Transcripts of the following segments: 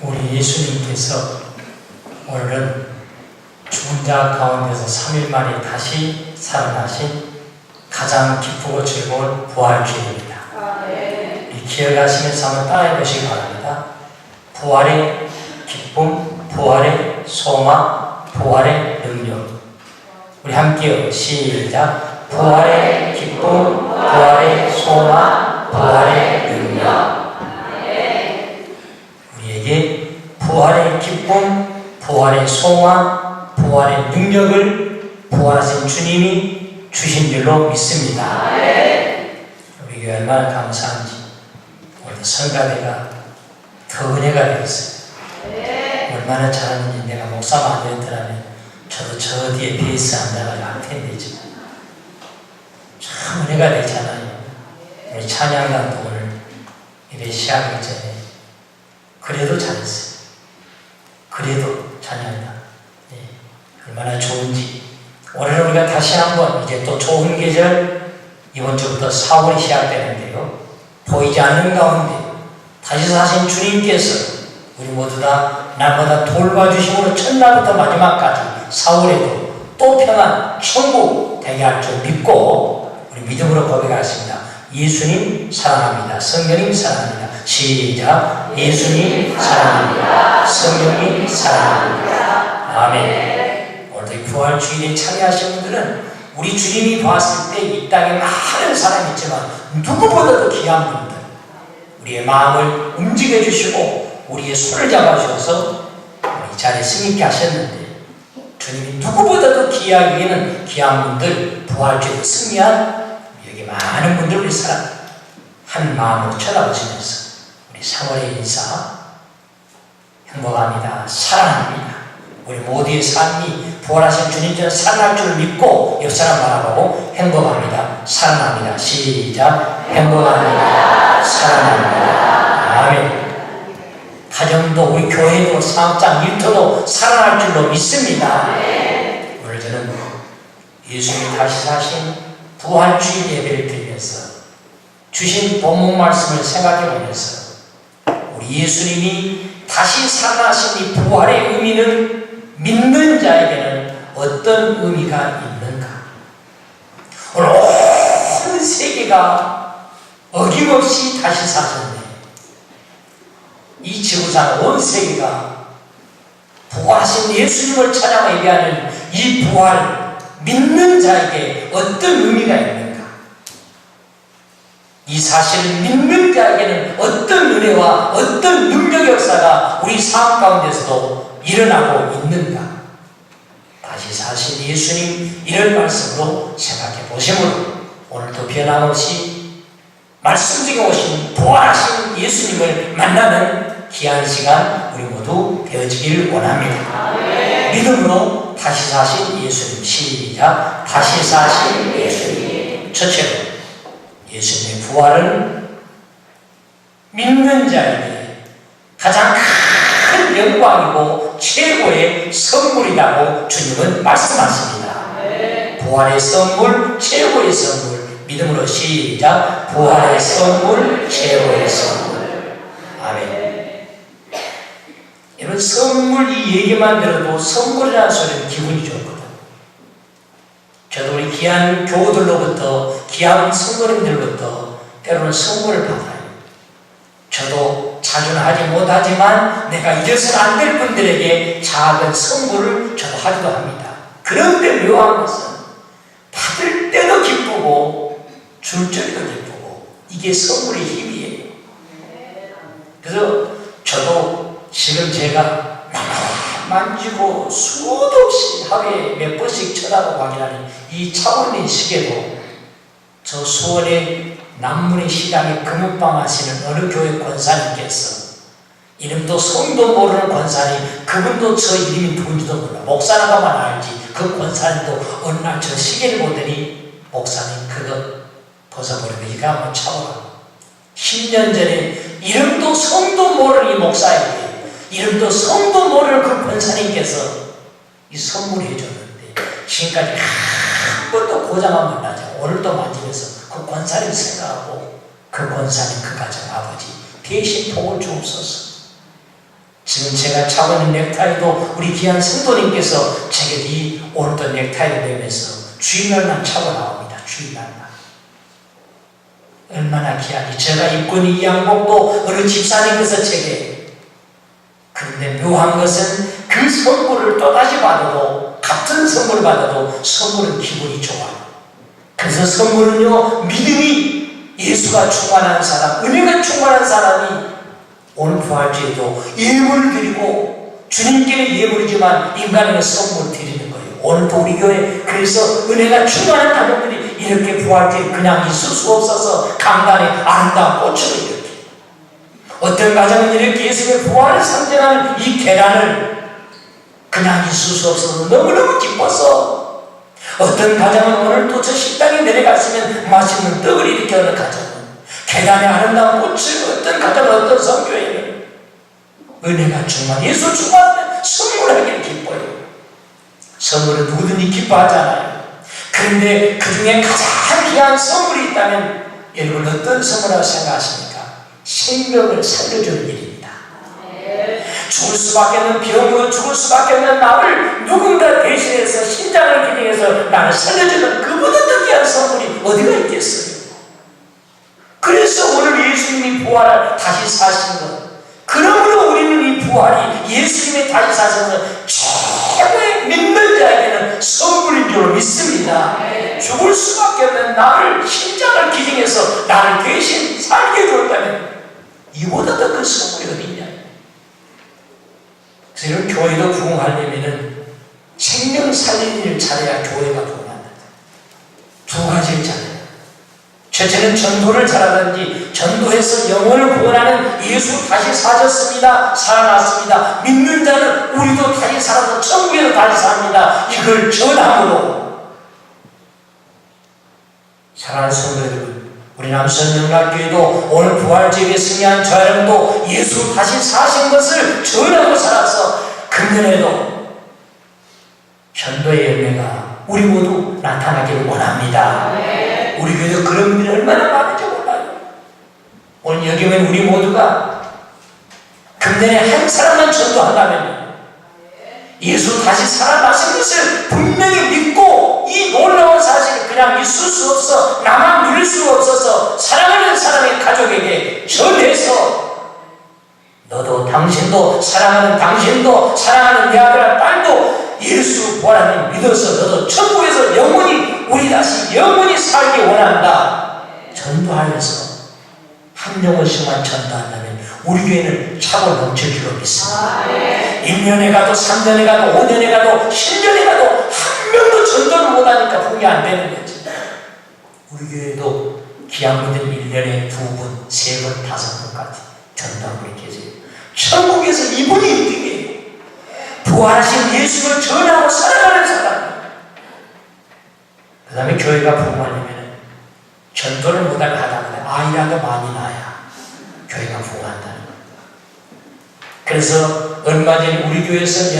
우리 예수님께서 오늘은 죽은 자 가운데서 3일 만에 다시 살아나신 가장 기쁘고 즐거운 부활주일입니다. 이 기억하시면서 한번 따라해 보시기 바랍니다. 부활의 기쁨, 부활의 소망, 부활의 능력. 우리 함께요. 시작. 부활의 기쁨, 부활의 소망, 부활의 능력. 우리에게 부활의 기쁨, 부활의 소망, 부활의 능력을 부활하신 주님이 주신 줄로 믿습니다. 우리 교회 얼마나 감사한지. 오늘도 성가대가 더 은혜가 되었어요. 얼마나 잘하는지 내가 목사가 안 되었더라면 저도 저 뒤에 베이스 앉아가지고 할 텐데 참 은혜가 되잖아요. 우리 찬양단도 오늘 이래 시작하기 전에 그래도 잘했어요. 그래도 찬양단 얼마나 좋은지. 오늘 우리가 다시 한번 이제 또 좋은 계절, 이번 주부터 4월이 시작되는데요. 보이지 않는 가운데 다시 사신 주님께서 우리 모두 다 날마다 돌봐주심으로 첫날부터 마지막까지 4월에도 또 평안, 천국 되게 할 줄 믿고 우리 믿음으로 고백하겠습니다. 예수님 사랑합니다. 성령님 사랑합니다. 시작. 예수님 사랑합니다. 성령님 사랑합니다. 아멘. 오늘도 부활주일에 참여하신 분들은 우리 주님이 보았을 때 이 땅에 많은 사람이 있지만 누구보다도 귀한 분들, 우리의 마음을 움직여 주시고 우리의 손을 잡아주셔서 이 자리에 승리케 하셨는데, 주님이 누구보다도 귀하기에는 귀한 분들, 부활주의로 승리한 여기 많은 분들 우리 사람 한 마음으로 쳐다보시면서 우리 3월의 인사 행복합니다. 사랑합니다. 우리 모두의 삶이 부활하신 주님처럼 살아날 줄 믿고 옆 사람 바라보고 행복합니다. 사랑합니다. 시작. 행복합니다. 사랑합니다. 아멘. 가정도 우리 교회도 사업장 일터도 살아날 줄로 믿습니다. 오늘 저는 예수님이 다시 사신 부활주일 예배를 드리면서 주신 본문 말씀을 생각해 보면서 우리 예수님이 다시 살아나신 이 부활의 의미는 믿는 자에게는 어떤 의미가 있는가? 오늘 온 세계가 어김없이 다시 사셨네. 이 지구상 온 세계가 부활하신 예수님을 찬양하며 예배하는 이 부활, 믿는 자에게 어떤 의미가 있는가? 이 사실을 믿는 자에게는 어떤 은혜와 어떤 능력의 역사가 우리 삶 가운데서도 일어나고 있는가? 다시 사신 예수님 이런 말씀으로 생각해 보시므로 오늘도 변함없이 말씀 중에 오신 부활하신 예수님을 만나는 귀한 시간 우리 모두 되어지길 원합니다. 믿음으로 다시 사신 예수님. 시작. 다시 사신 예수님. 첫째로 예수님의 부활은 믿는 자에게 가장 큰 영광이고 최고의 선물이라고 주님은 말씀하십니다. 부활의 선물, 최고의 선물. 믿음으로 시작. 부활의 선물, 최고의 선물. 아멘. 이런 선물 이 얘기만 들어도 선물이라는 소리는 기분이 좋거든. 저도 우리 귀한 교우들로부터, 귀한 선물인들로부터 때로는 선물을 받아요. 저도 자주는 하지 못하지만 내가 잊어서는 안 될 분들에게 작은 선물을 저도 하기도 합니다. 그런데 묘한 것은 받을 때도 기쁘고 줄 때도 기쁘고 이게 선물의 힘이에요. 그래서 저도 지금 제가 만지고 수도 없이 하루에 몇 번씩 쳐다보고 확인하는 이 차원의 시계도 저 수원의 남문의 시장에 금은방 하시는 어느 교회 권사님께서, 이름도 성도 모르는 권사님, 그분도 저 이름이 누군지도 몰라. 목사라고만 알지. 그 권사님도 어느 날 저 시계를 보더니 목사님 그거 벗어버리고 이거 한번 차보라. 10년 전에 이름도 성도 모르는 이 목사에게, 이름도 성도 모르는 그 권사님께서 이 선물을 해줬는데 지금까지 한 번도 고장 안 만나죠. 오늘도 만지면서 그 권사님 생각하고 그 권사님 그 가정 아버지 대신 복을 주옵소서. 지금 제가 차고 있는 넥타이도 우리 귀한 성도님께서 제게 이 오늘도 넥타이를 내면서 주일날만 차고 나옵니다. 주일날만. 얼마나 귀하니. 제가 입고 있는 이 양복도 어느 집사님께서 제게. 그런데 묘한 것은 그 선물을 또다시 받아도, 같은 선물을 받아도 선물은 기분이 좋아요. 그래서 선물은요, 믿음이 예수가 충만한 사람, 은혜가 충만한 사람이 오늘 부활주에도 예물을 드리고, 주님께는 예물이지만 인간에게 선물을 드리는 거예요. 오늘도 우리 교회, 그래서 은혜가 충만한 가족들이 이렇게 부활주에 그냥 있을 수 없어서 강단에 아름다운 꽃으로 이렇게. 어떤 가정은 이렇게 예수님의 부활을 상징하는 이 계란을 그냥 있을 수 없어서 너무너무 기뻐서, 어떤 가정은 오늘 또 저 식당에 내려갔으면 맛있는 떡을 이렇게 하는 가정은, 계란에 아름다운 꽃을, 어떤 가정은 어떤 성교회는 은혜가 충만, 예수 충만한 선물하기를 기뻐요. 선물은 누구든지 기뻐하잖아요. 그런데 그 중에 가장 귀한 선물이 있다면 여러분 어떤 선물이라고 생각하십니까? 생명을 살려주는 일입니다. 죽을 수밖에 없는 병으로 죽을 수밖에 없는 나를 누군가 대신해서 심장을 기증해서 나를 살려주는 그보다 더 귀한 선물이 어디가 있겠어요? 그래서 오늘 예수님이 부활을 다시 사신 것, 그러므로 우리는 이 부활이 예수님이 다시 사셔서 최고의 믿는 자에게는 선물인 줄 믿습니다. 죽을 수밖에 없는 나를 심장을 기증해서 나를 대신 살게 해줬다면 이보다 더 큰 선물이 어디 있냐. 그래서 이런 교회도 부흥하려면 생명 살리는 일을 잘해야 교회가 부흥한다. 두 가지를 잘해요. 첫째는 전도를 잘하든지, 전도해서 영혼을 구원하는 예수 다시 사셨습니다, 살아났습니다, 믿는 자는 우리도 다시 살아서 천국에서 다시 삽니다, 이걸 전함으로. 사랑하는 성도 여러분, 우리 남선영락교회도 오늘 부활주일에 승리한 저 여러분도 예수 다시 사신 것을 전하고 살아서 금년에도 전도의 열매가 우리 모두 나타나기를 원합니다. 우리 교회도 그런 분들이 얼마나 많은지 몰라요. 오늘 여기 오면 우리 모두가 금년에 한 사람만 전도한다면 예수 다시 살아나신 것을 분명히 믿고 이 놀라운 사실을 그냥 있을 수 없어, 나만 누릴 수 없어서 사랑하는 사람의 가족에게 전해서 너도, 당신도, 사랑하는 당신도, 사랑하는 내 아들과 딸도 예수 부활하는 믿어서 너도 천국에서 영원히, 우리 다시 영원히 살기 원한다. 전도하면서 한 영혼씩만 전도한다면 우리 교회는 차고 넘칠 줄로 믿습니다. 1년에 가도 3년에 가도 5년에 가도 10년에 가도 한 명도 전도를 못하니까 그게 안 되는 거지. 우리 교회도 귀한 분들 1년에 2분, 3분, 5분까지 전도하고 분이 계세요. 천국에서 이분이 1등이에요. 부활하신 예수를 전하고 살아가는 사람. 그 다음에 교회가 부흥하려면 전도를 못하게 하다 보면 아이라도 많이 낳아야 교회가 부흥한다는 거예요. 그래서 얼마 전에 우리 교회에서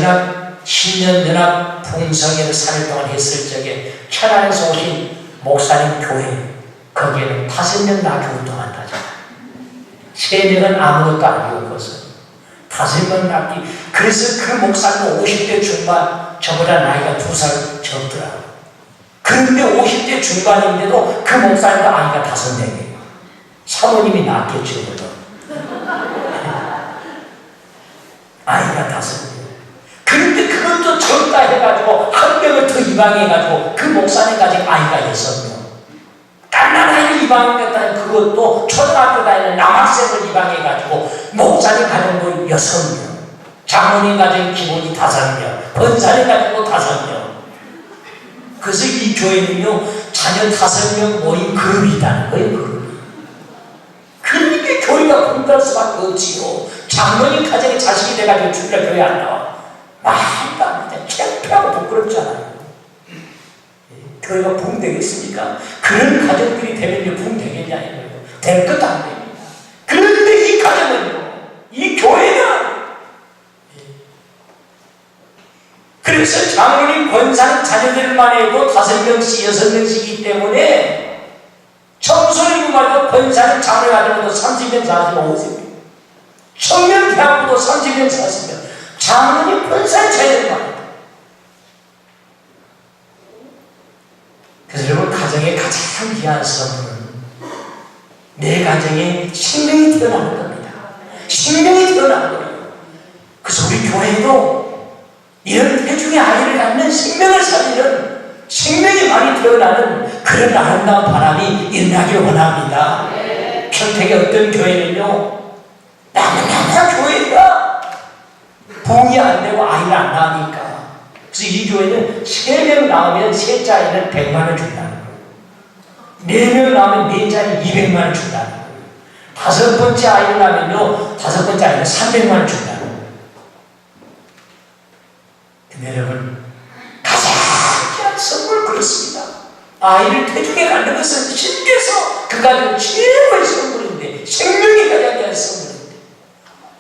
신년 연합 부흥성회를 3일 동안 했을 적에 천안에서 오신 목사님 교회, 거기에는 5명 낳기 운동한다잖아요. 3명은 아무것도 아니고 것은 5명 낳기. 그래서 그 목사님 50대 중반, 저보다 나이가 2살 적더라고요. 그런데 50대 중반인데도 그 목사님도 아이가 5명이에요. 사모님이 낳았겠죠, 그래도. 아이가 5명. 그런데 그것도 적다 해가지고 한 명을 더 입양해가지고 그 목사님까지 아이가 6명. 딴 아이를 입양했다니 그것도 초등학교 다니는 남학생을 입양해가지고 목사님 가정도 6명. 장모님 가정 기본이 5명. 권사님 가정도 5명. 그래서 이 교회는요, 자녀 5명 모인 그룹이 있다는 거예요, 그룹이. 그러니까 교회가 분단할 수밖에 없지요. 장모님 가정에 자식이 돼가지고 주일날 교회 안 나와. 말도 안 돼. 창피하고 부끄럽잖아요. 교회가 부흥되겠습니까? 그런 가정들이 되면 부흥되겠냐, 이거예요. 될 것도 안 됩니다. 그런데 이 가정은요, 이 교회는 그래서 장로님 권사님 자녀들만 해도 5명씩 6명씩이기 때문에 청소년 말고 권사님 장로님 아들도 30명 40명 50명 청년 대학부도 30명 40명 장로님 권사에 쳐야 되는 거 아닙니까? 그래서 여러분, 가정의 가장 귀한 선물은 내 가정에 생명이 태어나는 겁니다. 생명이 태어나는 거예요. 그래서 우리 교회도 이런 태중의 아이를 갖는 생명을 살리는 생명이 많이 태어나는 그런 아름다운 바람이 일어나길 원합니다. 평택의 어떤 교회는요, 나무나무 교회가 부흥이 안 되고 아이를 안 낳으니까, 그래서 이 교회는 3명 낳으면 셋째아이는 100만 원 준다는 거예요. 4명 낳으면 넷째아이 200만 원 준다는 거예요. 5번째 아이를 낳으면요, 5번째 아이는 300만 원 준다는 거예요. 근데 여러분, 가장 귀한 선물 그렇습니다. 아이를 태중에 갖는 것은 신께서 그 가정 최고의 선물인데, 생명이 가장 귀한 선물인데,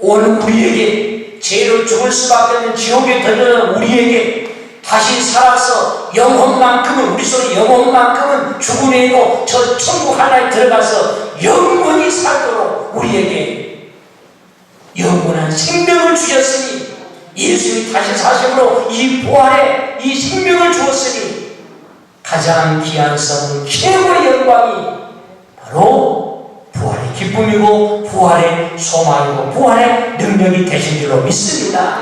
오늘 우리에게 죄로 죽을 수밖에 없는 지옥에 들려는 우리에게 다시 살아서 영혼만큼은, 우리 속에 영혼만큼은 죽음이고 저 천국 하나에 들어가서 영원히 살도록 우리에게 영원한 생명을 주셨으니, 예수의 다시 사심으로 이 부활에 이 생명을 주었으니 가장 귀한 선물, 최고의 영광이 바로 부활의 기쁨이고 부활의 소망이고 부활의 능력이 되신 줄로 믿습니다.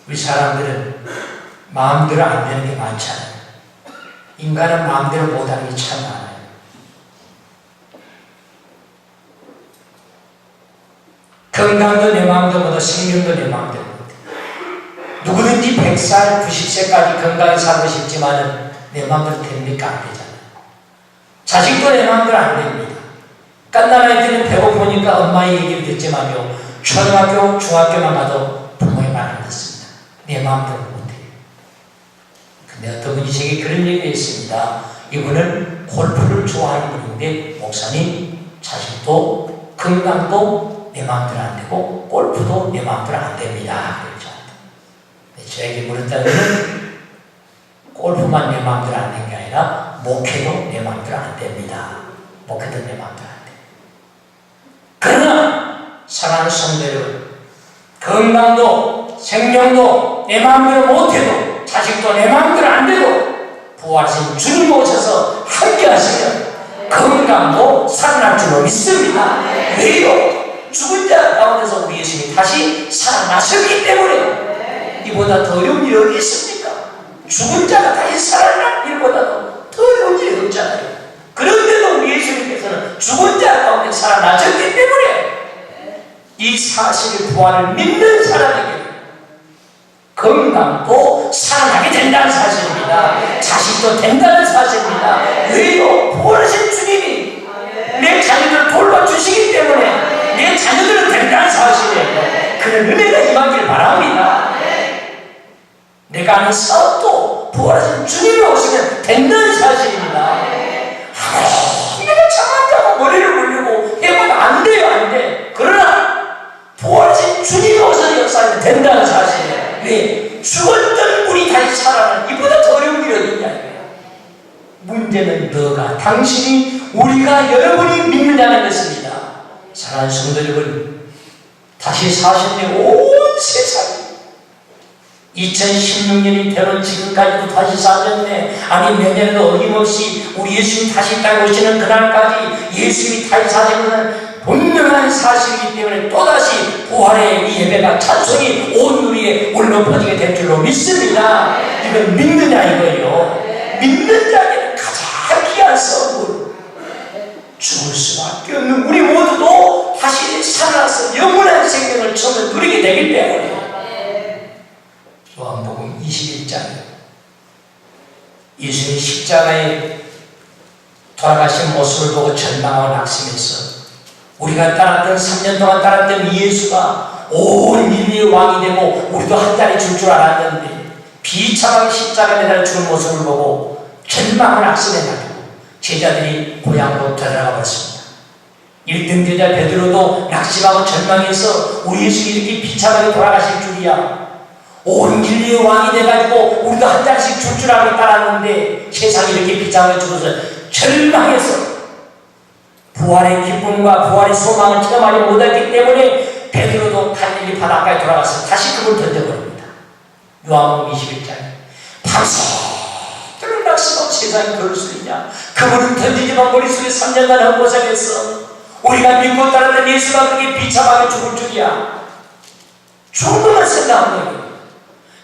우리 사람들은 마음대로 안 되는 게 많잖아요. 인간은 마음대로 못하는 게 참 많아요. 건강도 내 마음대로 못하고 생명도 내 마음대로 못해. 누구든지 100살, 90세까지 건강히 살고 싶지만은 내 마음대로 됩니까? 안 되잖아요. 자식도 내 마음대로 안 됩니다. 깐난아이 때는 배고프니까 엄마의 얘기를 듣지만요, 초등학교, 중학교만 가도 부모의 말을 안 듣습니다. 내 마음대로 못해요. 근데 어떤 분이 제게 그런 얘기가 있습니다. 이분은 골프를 좋아하는 분인데, 목사님, 자식도 건강도 내 마음대로 안 되고 골프도 내 마음대로 안 됩니다. 그렇죠. 저에게 물었다면 골프만 내 마음대로 안 되는 게 아니라 목회도 내 마음대로 안 됩니다. 목회도 내 마음대로 안 돼요. 그러나 사랑하는 성도 여러분, 건강도 생명도 내 마음대로 못해도, 자식도 내 마음대로 안 돼도 부활하신 주님 오셔서 함께 하시면 건강도 살아날 줄로 믿습니다. 왜요? 죽은 자 가운데서 우리 예수님이 다시 살아나셨기 때문에. 이보다 더 어려운 일이 어디 있습니까? 죽은 자가 다시 살아날 일보다도 더 어려운 일이 없잖아요. 그런데도 우리 예수님께서는 죽은 자 가운데 살아나셨기 때문에 이 사실의 부활을 믿는 사람에게 건강도 살아나게 된다는 사실입니다. 자식도 된다는 사실입니다. 왜요? 부활하신 주님이 내 자녀들을 돌봐주시기 때문에 내 자녀들은 된다는 사실이에요. 그런 은혜가 임하길 바랍니다. 내가 하는 사업도 부활하신 주님이 오시면 된다는 사실입니다. 내가 참았다고 머리를 굴리고 해봐도 안 돼요, 안 돼. 그러나 부활하신 주님이 오셔서 역사하면 된다는 사실이에요. 왜? 죽었던 분이 다시 살아나는, 이보다 더 어려운 일이 어디 있냐. 문제는 너가, 당신이, 우리가, 여러분이 믿느냐는 것입니다. 사랑하는 성도 여러분, 다시 사셨네. 온 세상이 2016년이 되는 지금까지도 다시 사셨네. 아니, 내년에도 어김없이 우리 예수님이 다시 땅에 오시는 그날까지 예수님이 다시 사시는 분명한 사실이기 때문에 또다시 부활의 이 예배가, 찬송이 온 우리에 울려 퍼지게 될 줄로 믿습니다. 이건 믿느냐 이거예요. 믿는 자에게는 가장 귀한 선물, 죽을 수밖에 없는 우리 모두도 다시 살아나서 영원한 생명을 처음 누리게 되기 때문에. 요한복음 21장, 예수님이 십자가에 돌아가신 모습을 보고 절망하고 낙심해서 우리가 따랐던 3년 동안 따랐던 예수가 온 인류의 왕이 되고 우리도 한 자리 줄 줄 알았는데 비참하게 십자가에 매달려 죽은 모습을 보고 절망하고 낙심해가지고 제자들이 고향으로 돌아가 버렸습니다. 1등 제자 베드로도 낙심하고 절망해서 우리 예수님이 이렇게 비참하게 돌아가실 줄이야, 온 인류의 왕이 돼가지고 우리도 한 잔씩 줄 줄 알고 따랐는데 세상이 이렇게 비참하게 죽어서 절망해서 부활의 기쁨과 부활의 소망을 체험하지 못했기 때문에 베드로도 가족들이 바닷가에 돌아가서 다시 그걸 던져버립니다. 요한복음 21장에 밤새도록 낚시하고 세상에 그럴 수 있냐. 그물을 던지지만 머릿속에 3년간 헛고생했어. 우리가 믿고 따랐던 예수가 그렇게 비참하게 죽을 줄이야. 죽은 것만 생각하는 거예요.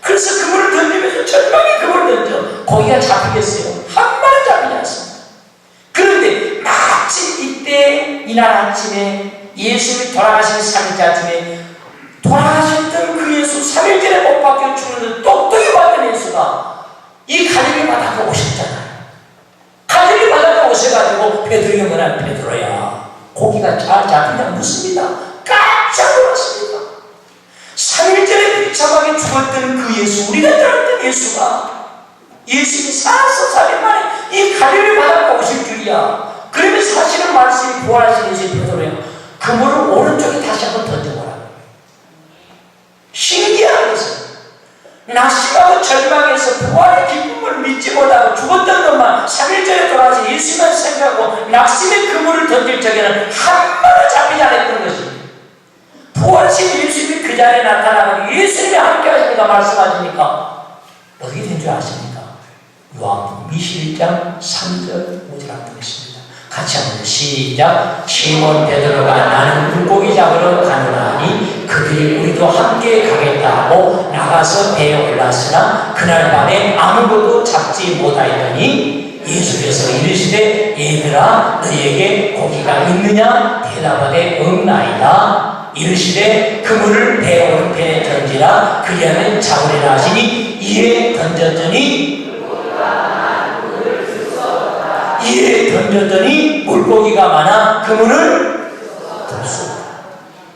그래서 그물을 던지면서 절망의 그물을 던져. 고기가 잡히겠어요? 한 마리 잡히지 않습니다. 그런데 마침 이때 이날 아침에 예수님이 돌아가신 3일째 아침에 돌아가셨던 그 예수 3일째에 못 박혀 죽는데 똑똑히 봤던 예수가 이 갈릴리 바다가 오셨잖아요. 갈릴리 바다가 오셔가지고 베드로에게 뭐라 베드로야 고기가 잘 잡히냐 묻습니다. 깜짝 놀랐습니다. 3일째에 비참하게 죽었던 그 예수, 우리가 따랐던 예수가 예수님이 40살 만에 이 갈릴리 바다가 오실 줄이야. 그러면 사실은 말씀이 부활하신 예수 베드로야. 그물을 오른쪽에 다시 한번 던져보라. 신기한 것은 낙심하고 절망해서 부활의 기쁨을 믿지 못하고 죽었던 것만 3일전에 돌아와서 예수만 생각하고 낙심의 그물을 던질 적에는 한 번도 잡히지 않았던 것입니다. 부활하신 예수님이 그 자리에 나타나고 예수님이 함께 하시니까 말씀하시니까 어떻게 된 줄 아십니까? 요한복음 21장 3절 5절 한번 보겠습니다. 같이 한번 시작. 시몬 베드로가 나는 물고기 잡으러 가느라니 그들이 우리도 함께 가겠다 하고 나가서 배에 올랐으나 그날 밤에 아무것도 잡지 못하였더니 예수께서 이르시되 얘들아 너희에게 고기가 있느냐 대답하되 없나이다. 이르시되 그물을 배 오른편에 던지라 그리하면 잡으리라 하시니 이에 던졌더니 물고기가 많아 그물을 떴습니다.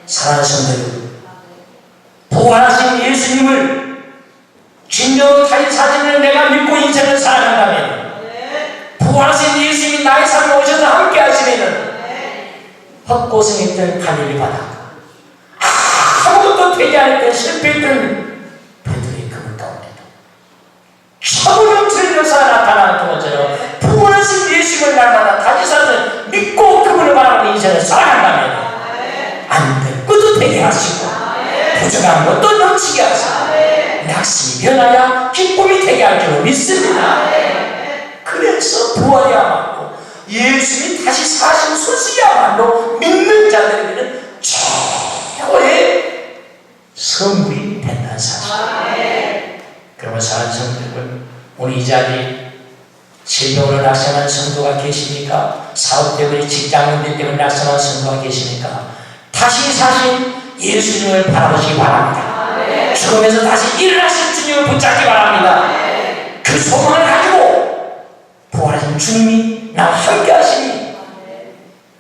사랑하는 성도 여러분, 부활하신 예수님을 진정 타인 사진을 내가 믿고 인생을 살아간다면 부활하신 예수님이 나의 삶에 오셔서 함께 하시면 헛고생했던 갈릴리 바다 아무것도 되지 않았던 실패했던 베드로의 그물 가운데도 참으로 넘치는 역사가 나타나는 것처럼 부활하신 예수님을 날마다 다시 살아서 믿고 그분을 바라보는 인생을 살아간다면 안 될 것도 되게 하시고 부족한 것도 넘치게 하시고 낙심이 변하여 기쁨이 되게 할 줄 믿습니다. 그래서 부활이야말로 예수님이 다시 사신 소식이야말로 믿는 자들에게는 최고의 선물이 된다는 사실. 그러면 사랑하는 성도들, 오늘 이 자리 질병으로 낙선한 성도가 계십니까? 사업 때문에 직장인들 때문에 낙선한 성도가 계십니까? 다시 사신 예수님을 바라보시기 바랍니다. 죽음에서 다시 일어나신 주님을 붙잡기 바랍니다. 그 소망을 가지고 부활하신 주님이 나와 함께 하시니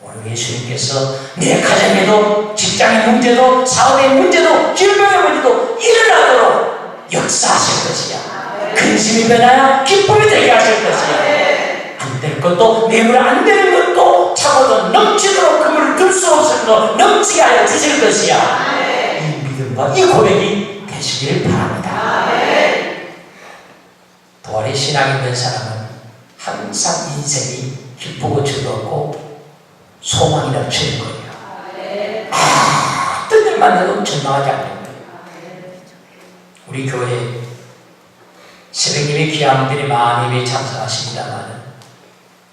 오늘 예수님께서 내 가정에도 직장의 문제도 사업의 문제도 질병의 문제도 일어나도록 역사하실 것이야. 근심이 변하여 기쁨이 되게 하실 것이야. 안 될 것도 내물 안 되는 것도 차고도 넘치도록 그물을 들 수 없을 것 넘치게 하여 주실 것이야. 이 믿음과 이 고백이 되시길 바랍니다. 부활의 신앙이 된 사람은 항상 인생이 기쁘고 즐겁고 소망이 넘치는 거예요. 어떤 일만 해도 절망하지 않는 거예요. 우리 교회 새벽예배 귀함들이 많이 참석하십니다만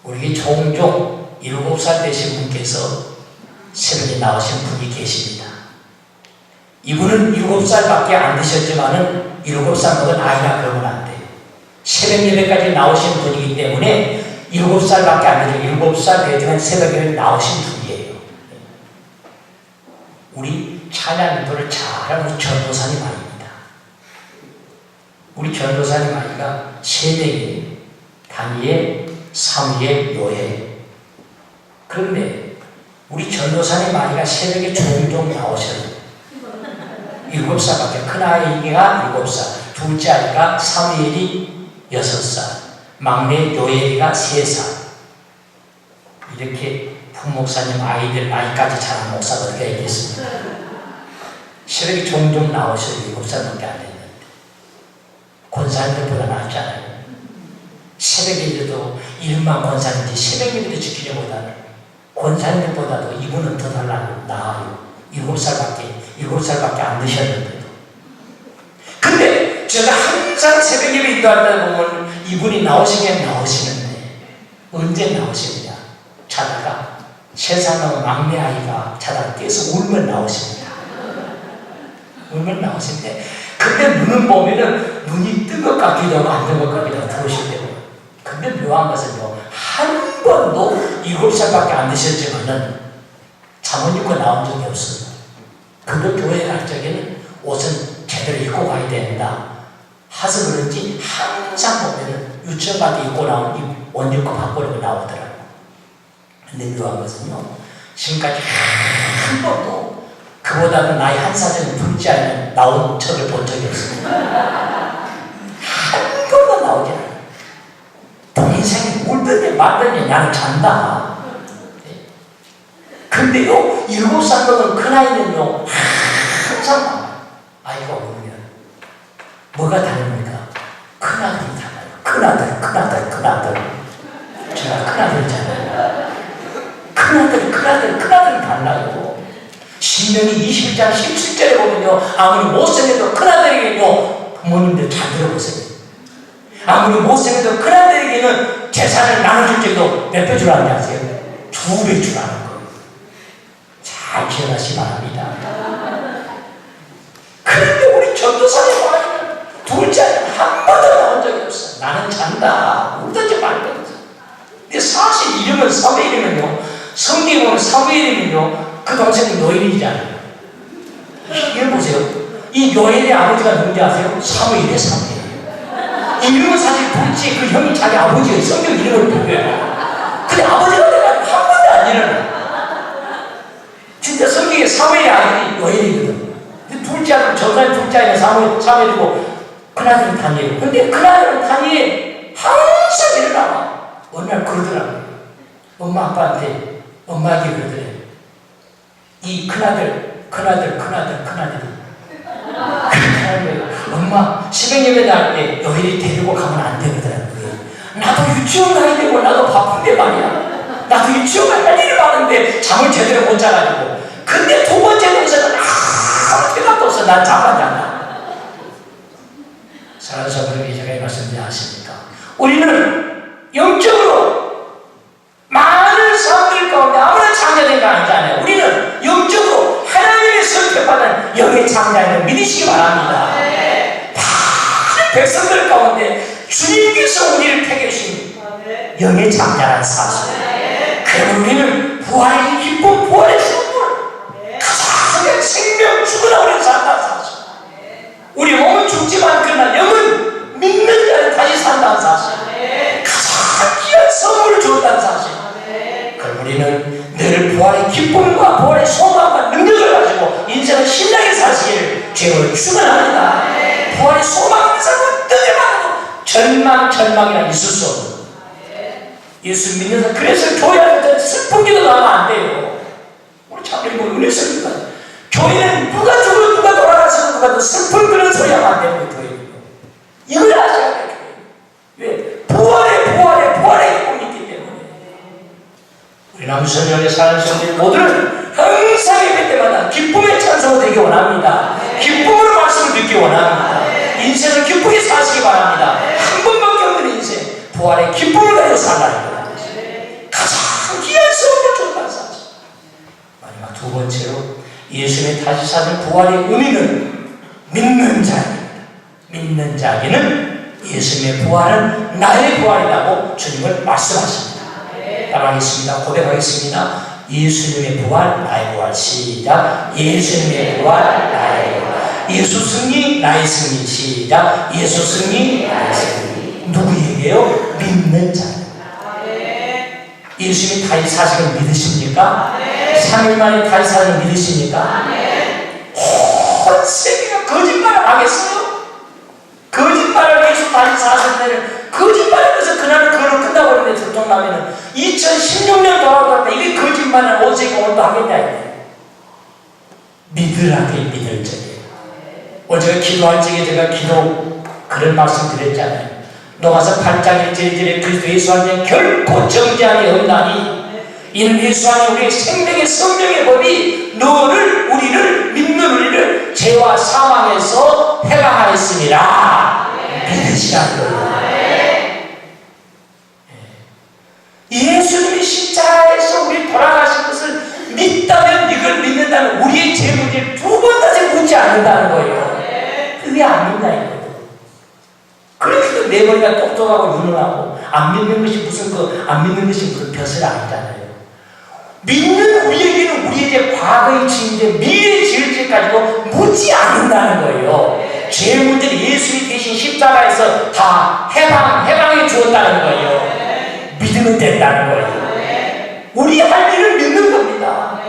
우리 종종 7살 되신 분께서 새벽에 나오신 분이 계십니다. 이분은 7살밖에 안 되셨지만은 7살 먹은 아이라 그러면 안 돼요. 새벽 예배까지 나오신 분이기 때문에 7살밖에 안 되죠. 7살 되지만 새벽 예배 나오신 분이에요. 우리 찬양 인도를 잘하는 전도사님 아닙니다. 우리 전도사님 아이가 세명이에요. 다니엘, 사무엘, 요엘. 그런데 우리 전도사님 아이가 새벽에 종종 나오셔요. 7살밖에. 큰 아이가 7살, 둘째 아이가 사무엘이 6살, 막내 요엘이가 3살. 이렇게 부목사님 아이들 나이까지 자란 목사가 어떻게 있겠습니까? 새벽에 종종 나오셔요. 7살밖에 안 됐는데. 권사님들보다 낫잖아요. 새벽에 일도 일만 권사님인지 새벽 예배도 지키려보다는 권사님들보다도 이분은 더 나아요. 7살밖에 안 되셨는데도. 근데 제가 항상 새벽 예배 인도할 때 보면 이분이 나오시는데 언제 나오시느냐 자다가 세상의 막내 아이가 자다가 깨서 울면 나오십니다. 울면 나오시는데 근데 눈은 보면은 눈이 뜬 것 같기도 하고 안 뜬 것 같기도 하고 들어오실 때고. 근데 묘한 것은요, 한 번도 7살밖에 안 되셨지만은 잠을 입고 나온 적이 없어요. 그도 교회 갈 적에는 옷은 제대로 입고 가야 된다 하서 그런지 항상 보면은 유치원 갈 때 입고 나온 옷 입고 바꾸려고 나오더라고요. 근데 묘한 것은요, 지금까지 한 번도 그보다도 나이 1살 둘째 아이는 나온 척을 본 적이 없습니다. 한 번도 나오지 않아요. 동생이 울더니 말더니 나는 잔다. 근데요, 7살 먹은 큰아이는요, 항상 나와요. 아이가 울면. 뭐가 다릅니까? 큰아들이 달라요. 큰아들. 제가 큰아들이잖아요. 큰아들 달라요. 신명기 21장 17절에 보면요, 아무리 못생겨도 큰아들에게는요, 부모님들 잘 들어보세요. 아무리 못생겨도 큰아들에게는 재산을 나눠줄 때도 몇 배 주라는 지 아세요? 2배 주라는 거예요. 잘 기억하시기 바랍니다. 그런데 우리 전도사님 와이는 둘째 한 번도 나온 적이 없어. 나는 잔다. 울든지 말든지. 근데 사실 이름은 사무엘이면요, 성경에 보면 사무엘이면요, 그 동생은 요엘이잖아요. 이걸 보세요. 이 요엘의 아버지가 누군지 아세요? 사무엘이에요, 사무엘. 이름은 사실 둘째 그 형이 자기 아버지의 성경 이름을 부르요. 근데 아버지가 내가 한 번도 안 일어나. 진짜 성경에 사무엘의 아들이 요엘이거든. 둘째 아들, 전사의 둘째 아이는 사무엘이고 큰아들은 다니엘. 근데 큰아들은 다니엘 항상 일어나. 어느 날 그러더라고요. 엄마 아빠한테 엄마에게 그러더래. 이 큰아들이 엄마 새벽 예배 날 때 요일이 데리고 가면 안 되거든. 나도 유치원 가야 되고 나도 바쁜데 말이야. 나도 유치원 갈 일이 많은데 잠을 제대로 못 자가지고. 근데 두 번째 동생은 아무 생각도 없어. 난 잠만 잔다. 사랑하는 성도님이 제가 이 말씀 아십니까? 우리는 영적으로 많은 사람들 가운데 아무나 창자된 거 아니잖아요. 우리는 영적으로 하나님의 선택받은 영의 창자를 믿으시기 바랍니다. 많은 백성들 가운데 주님께서 우리를 택해 주신 영의 창자라는 사실. 그럼 우리는 부활의 기쁨, 부활의 선물, 가장 생명 죽으나 우리는 산다는 사실. 우리 몸은 죽지만 그러나 영은 믿는 자는 다시 산다는 사실. 가장 귀한 선물을 주었다는 사실. 그럼 우리는 늘 부활의 기쁨과 부활의 소망과 능력을 가지고 인생을 신나게 사시기를 주님을 축원합니다. 부활의 소망을 가지고 뜨거운 절망이나 있을 수 없는 예수 믿는 사람. 그래서 교회 안에 슬픈 기도 나면 안 돼요. 우리 참 이거 은혜스럽다. 교회는 누가 죽고 누가 돌아가시고 누가 또 슬픈 그런 소리 하면 안 되는 거예요. 이걸 아셔야 돼요. 왜? 부활의 기쁨이 있기 때문에. 우리 남선영의 사는 성도들 모두는 항상 예배 때마다 기쁨의 찬송을 되기 원합니다. 기쁨으로 말씀을 듣기 원합니다. 인생을 기쁘게 사시기 바랍니다. 한 번밖에 없는 인생, 부활의 기쁨을 가지고 살라는 거예요. 가장 귀한 선물을 줬다는 사실. 마지막 두 번째로 예수님의 다시 사는 부활의 의미는 믿는 자입니다. 믿는 자에게는 예수님의 부활은 나의 부활이라고 주님은 말씀하십니다. 따라하겠습니다. 고백하겠습니다. 예수님의 부활, 나의 부활. 시작. 예수님의 부활, 나의 부활. 예수 승리, 나의 승리. 시작. 예수 승리, 나의 승리. 누구에게요? 믿는 자. 예수님이 다시 사시는 믿으십니까? 3일 만에 다시 사시는 믿으십니까? 온 세계가 거짓말을 하겠어요? 거짓말을 예수 다시 사실 때는 거짓말을 해서 그날은 그걸로 끝나버리는데 들통나면은 2016년 돌아왔다 이게 거짓말을 온 세계가 오늘도 하겠냐. 믿으라게 믿을 적에. 어제 기도할 적에 제가 그런 말씀 드렸잖아요. 로마서 8장 1절에 그리스도 예수 안에 결코 정죄함이 없나니 이는 예수 안에 우리의 생명의 성령의 법이 우리를 믿는 우리를 죄와 사망에서 해방하였습니다. 믿으시라는 거예요. 예수님이 십자가에서 우리 돌아가신 것을 믿다면, 이걸 믿는다면 우리의 죄 문제를 두 번 다시 묻지 않는다는 거예요. 그게 안 믿나 이거예요. 그렇게 내 머리가 똑똑하고 유능하고 안 믿는 것이 무슨 벼슬 아니잖아요. 믿는 우리에게는 우리의 이제 과거의 죄인데 미래의 죄를 지까지도 묻지 않는다는 거예요. 죄 문제를 예수님이 대신 십자가에서 다 해방해 주었다는 거예요. 믿으면 된다는 거예요. 우리 할 일을 믿는 겁니다.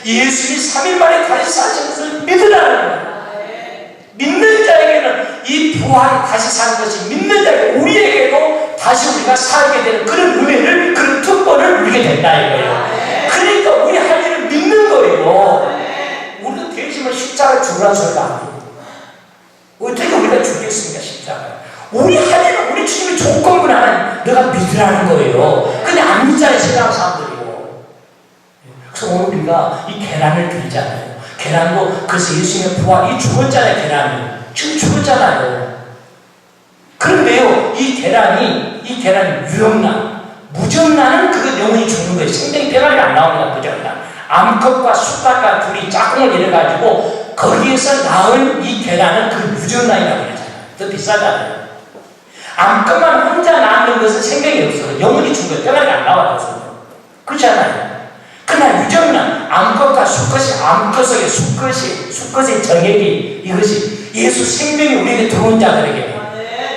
예수님이 3일 만에 다시 사신 것을 믿으라는 거예요. 믿는 자에게는 이 부활이 다시 사는 것이, 믿는 자에게 우리에게도 다시 우리가 살게 되는 그런 은혜를, 그런 특권을 누리게 된다 이거예요. 그러니까 우리 할 일을 믿는 거예요. 우리도 대신에 십자가 죽으라는 소리가 아니에요. 어떻게 우리가 죽겠습니까, 십자가? 우리 할 일은 우리 주님이 조건분 하나 내가 믿으라는 거예요. 근데 안 믿잖아요, 세상 사람들이요. 그래서 오늘 우리가 이 계란을 드리잖아요. 계란도 그래서 예수님의 부활이 죽었잖아요. 계란이 지금 죽었잖아요. 그런데요, 이 계란이 유형난, 무정란은 그건 영원히 죽는 거예요. 생명이 변화가 안 나옵니다. 무정란. 암컷과 숫닭과 둘이 짝꿍을 이뤄가지고 거기에서 낳은 이 계란은 그 무정란이라고 그러잖아요. 더 비싸잖아요. 암컷만 혼자 낳는 것은 생명이 없어요. 영원히 죽는 거예요. 변화가 안 나와요. 그렇잖아요. 그러나 유정란, 암컷과 수컷이, 암컷 속에 수컷의 정액이, 이것이 예수 생명이 우리에게 들어온 자들에게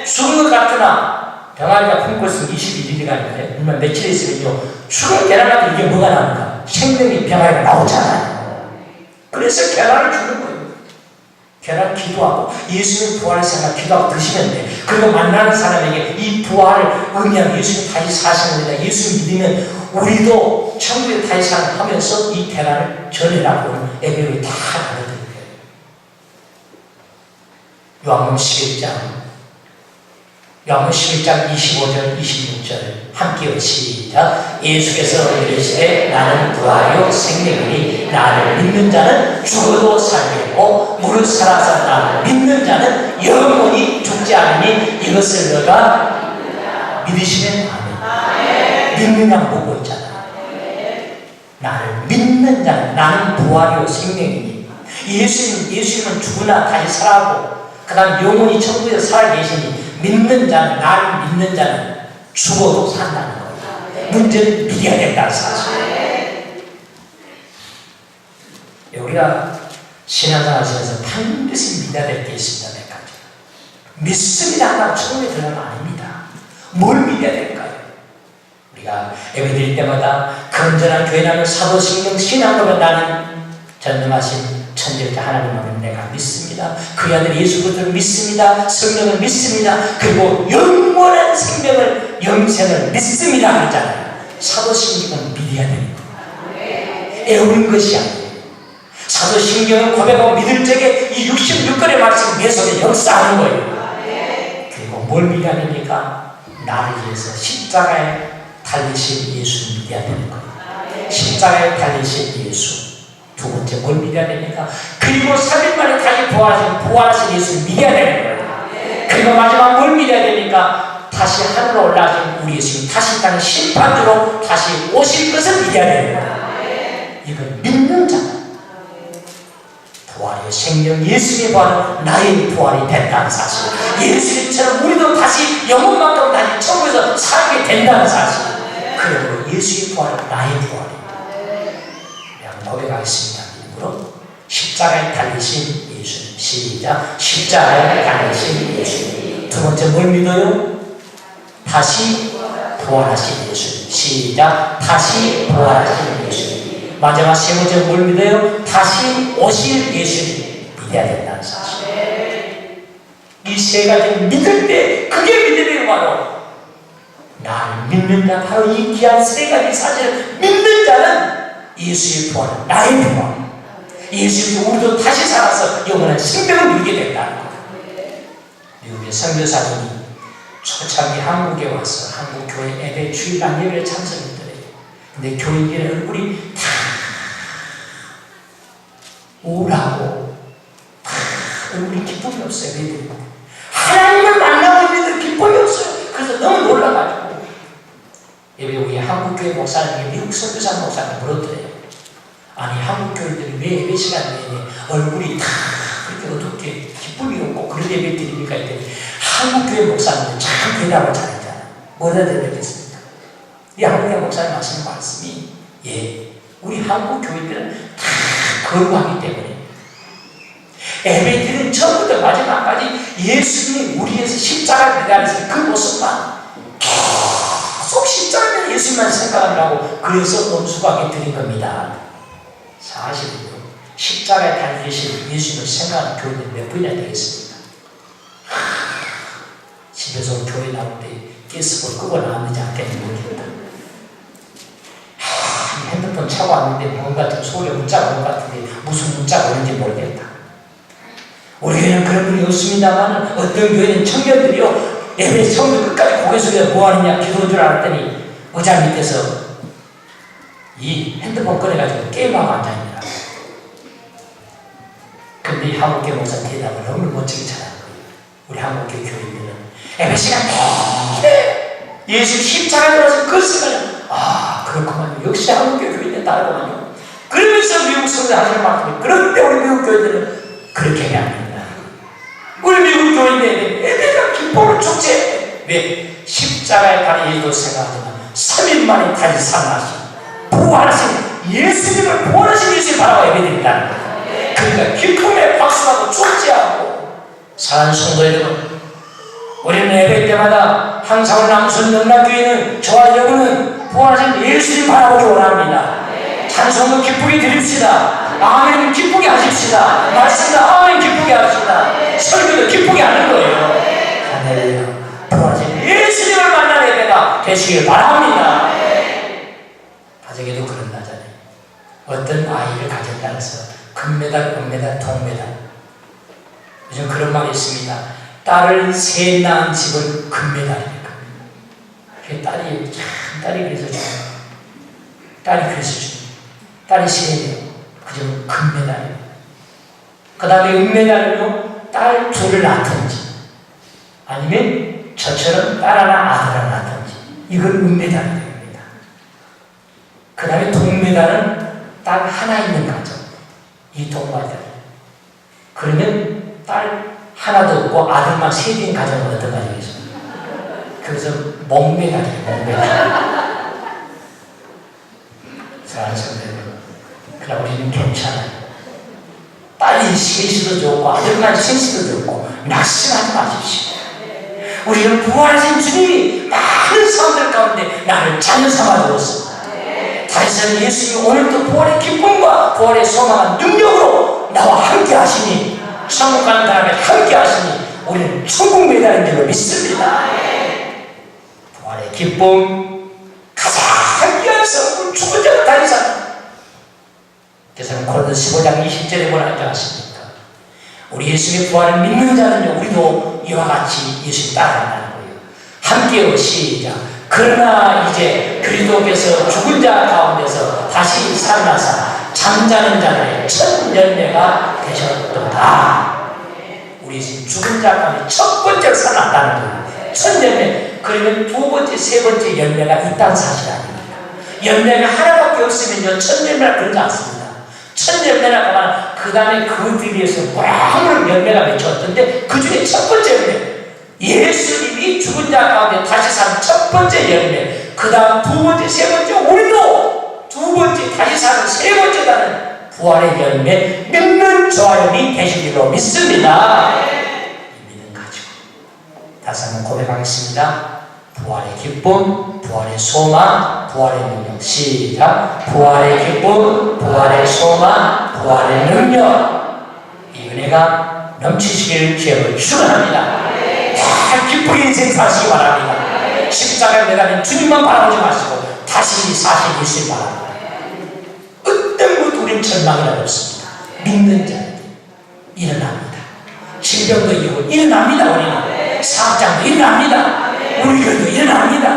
죽은 것 같으나 병아리가 품고 있으면 21일간인데 얼마 며칠 있으면요, 죽은 계란한테 이게 뭐가 나옵니까? 생명이 병아리가 나오잖아요. 그래서 계란을 주는 거예요. 계란 기도하고 예수님 부활을 생각 기도하고 드시면 돼. 그리고 만나는 사람에게 이 부활을 의미하는 예수님 다시 사시는 겁니다. 예수님 믿으면 우리도 천국에 다시 하면서 이 계란을 전해라고 에베소에 다 나눠드릴 거예요. 요한복음 11장 25절 26절 함께 시작. 예수께서 이르시되 나는 부활이요 생명이니 나를 믿는 자는 죽어도 살겠고 무릇 살아서 나를 믿는 자는 영원히 죽지 않으니 이것을 너가 믿으시면 아멘. 믿느냐 보고 있잖아. 나를 믿는 자는, 나는 부활이요 생명이니, 예수님은 죽으나 다시 살아고 그 다음 영원히 천국에서 살아계시니 믿는 자는, 나를 믿는 자는 죽어도 산다는 겁니다. 문제는 믿어야 된다는 사실. 우리가 신앙생활 하시면서 반드시 믿어야 될 게 있습니다. 몇 가지. 믿습니다 한다고 천국에 들어가면 아닙니다. 뭘 믿어야 될까요? 우리가 예배드릴 때마다 건전한 교회라는 사도신경 신앙으로 나는 전능하신 천지자 하나님을 내가 믿습니다. 그 아들 예수 그리스도를 믿습니다. 성령을 믿습니다. 그리고 영원한 생명을, 영생을 믿습니다 하잖아요. 사도신경은 믿어야 되는 거예요. 애우는 것이 아니에요. 사도신경을 고백하고 믿을 적에 이 66권의 말씀 내 속에 역사하는 거예요. 그리고 뭘 믿어야 됩니까? 나를 위해서 십자가에 달리신 예수를 믿어야 되는 거예요. 십자가에 달리신 예수. 두 번째 뭘 믿어야 됩니까? 그리고 3일 만에 다시 부활하신 예수를 믿어야 되는 거예요. 그리고 마지막 뭘 믿어야 됩니까? 다시 하늘로 올라가신 우리 예수님, 다시 땅의 심판으로 다시 오실 것을 믿어야 되는 거예요. 이걸 믿는 자. 부활의 생명, 예수의 부활은 나의 부활이 된다는 사실. 예수님처럼 우리도 다시 영혼만큼 다시 천국에서 살게 된다는 사실. 그리고 예수의 부활은 나의 부활입니다. 고백하겠습니다. 이름으로 십자가에 달리신 예수님. 시작. 십자가에 달리신 예수님. 두 번째 뭘 믿어요? 다시 부활하신 예수님. 시작. 다시 부활하신 예수님. 마지막 세 번째 뭘 믿어요? 다시 오실 예수님. 믿어야 된다는 사실. 이 세 가지 믿을 때 그게 믿음이에요. 바로 나를 믿는 자, 바로 이 귀한 세 가지 사실을 믿는 자는 예수의 부활은 나의 부활. 예수님도 우리도 다시 살아서 영원한 생명을 누리게 된다는 거예요. 미국의 선교사님이 초창기 한국에 와서 한국 교회 예배 주일날 예배를 참석했더래요. 근데 교인들의 얼굴이 다 우울하고 다 얼굴이 기쁨이 없어요. 왜들 하나님을 만나고 있는 기쁨이 없어요. 그래서 너무 놀라가지고 예배 우리 한국교회 목사님이 미국 선교사 목사님 물었더래요. 아니 한국 교회들이 왜 예배 시간 내내 얼굴이 다 그렇게 어둡게 기쁨이 없고 그런 예배 드립니까? 했더니 한국 교회 목사님은 참 대답을 잘했잖아요. 뭐라 대답했습니까? 이 한국 교회 목사님 하시는 말씀이 우리 한국 교회들은 다 거룩하기 때문에 예배드리는 처음부터 마지막까지 예수님이 우리에서 십자가를 매달리신 그 모습만 계속 십자가에 예수님만 생각하라고 그래서 엄숙하게 드린 겁니다. 사실은요, 십자가에 달리신 예수님을 생각하는 교회는 몇 분이나 되겠습니까? 집에서 교회 나올 때 가스불 끄고 나왔는지 않겠는지 모르겠다. 핸드폰 차고 왔는데 뭔가 좀 소리에 문자가 온 것 같은데 무슨 문자가 오는지 모르겠다. 우리 교회는 그런 분이 없습니다만 어떤 교회는 청년들이요 예배 처음부터 끝까지 고개 숙여 뭐하느냐 기도한 줄 알았더니 의자 밑에서 이 핸드폰 꺼내가지고 게임하고 앉아있느라. 근데 이 한국교회 목사 대답을 너무 멋지게 잘하는 거예요. 우리 한국교회 교인들은 예배 시간 내내 예수 십자가에 들어서 그 시간에 그렇구만요. 역시 한국교회 교인들 다르구만요. 그러면서 미국 성도 하시는 말씀이 그런데 우리 미국 교회들은 그렇게 하면 안 된다. 우리 미국 교인들 예배가 기쁨을 축제해. 왜? 십자가에 달린 예도 생각하지만 3일 만에 다시 살아나신 부활하신 예수님을 부활하신 예수님 바라고 예배드린다는 거예요. 그러니까 기쁨에 박수하고 축제하고. 사랑하는 성도 여러분, 우리는 예배 때마다 항상 우리 남순 영락교회는 저와 여러분은 부활하신 예수님 바라보기 원합니다. 찬송도 기쁘게 드립시다. 아멘 기쁘게 하십시다. 말씀도 아멘 기쁘게 합시다. 설교도 기쁘게 하는 거예요. 할렐루야. 부활하신 예수님을 만나는 예배가 되시길 바랍니다. 가정에도 그런 나잖아요. 어떤 아이를 가졌다 해서 금메달, 은메달, 동메달. 요즘 그런 말이 있습니다. 딸을 셋 낳은 집은 금메달이니까. 딸이 그래서 좋아요. 딸이 그래서 좋아요. 딸이 셋이에요. 그 집은 금메달이에요. 그 다음에 은메달은요, 딸 둘을 낳든지, 아니면 저처럼 딸 하나, 아들 하나 낳든지, 이건 은메달이 됩니다. 그 다음에 동메달은 딸 하나 있는 가정, 이 동메달. 그러면 딸 하나도 없고 아들만 셋인 가정은 어떤 가정이겠습니까? 그래서 목메달이에요, 목메달. 사랑하는 성도들, 그러나 우리는 괜찮아요. 딸이 셋이도 좋고 아들만 셋이도 좋고 낙심하지 마십시오. 우리는 부활하신 주님이 많은 사람들 가운데 나를 자녀 삼아주었습니다. 다시 예수님이 오늘도 부활의 기쁨과 부활의 소망한 능력으로 나와 함께 하시니 천국 가는 사람에 함께 하시니 우리는 천국 메달인 줄로 믿습니다. 부활의 기쁨 가장 귀한 선물 죽은 자가 다른 사람. 그래서 고린도서 15장 20절에 뭐라 하지 않습니까? 우리 예수님의 부활을 믿는 자는요 우리도 이와 같이 예수님 따라간다는 거예요. 함께요 시작. 그러나 이제 그리스도께서 죽은 자 가운데서 다시 살아나사 잠자는 자들의 첫 열매가 되셨도다. 우리 지금 죽은 자 가운데 첫 번째로 살아났다는 거예요. 첫 열매. 그러면 두 번째, 세 번째 열매가 있다는 사실 아닙니까? 열매가 하나밖에 없으면요 첫 열매라 그러지 않습니다. 첫 열매라고 하면 그 다음에 그들 위해서 꽝으로 열매가 맺혔던데 그 중에 첫 번째 열매. 예수님이 죽은 자 가운데 다시 산 첫 번째 열매. 그 다음 두 번째, 세 번째, 우리도 두 번째, 다시 사는 세 번째라는 부활의 열매 믿는 저와 여러분이 되시기로 믿습니다. 이 믿음 가지고 다시 한번 고백하겠습니다. 부활의 기쁨, 부활의 소망, 부활의 능력. 시작. 부활의 기쁨, 부활의 소망, 부활의 능력. 이 은혜가 넘치시길 주님을 축원합니다. 기쁘게 인생 사시기 바랍니다. 십자가에 매달린 주님만 바라보지 마시고 다시 사실 있을 바랍니다. 어떤 것도 우리는 절망이라도 없습니다. 믿는 자에게 일어납니다. 질병도 이기고 일어납니다. 우리는 사업장도 일어납니다. 우리 교회도 일어납니다.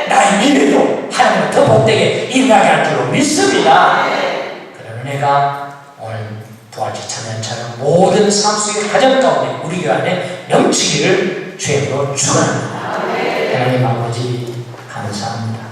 나의 미래도 하나님은 더 복되게 일어나게 할 줄로 믿습니다. 그런 은혜가 오늘 부활절 찬양처럼 모든 삶 속의 가정 가운데 우리 교회 안에 넘치기를 주님으로 축원합니다. 하나님 아버지 감사합니다.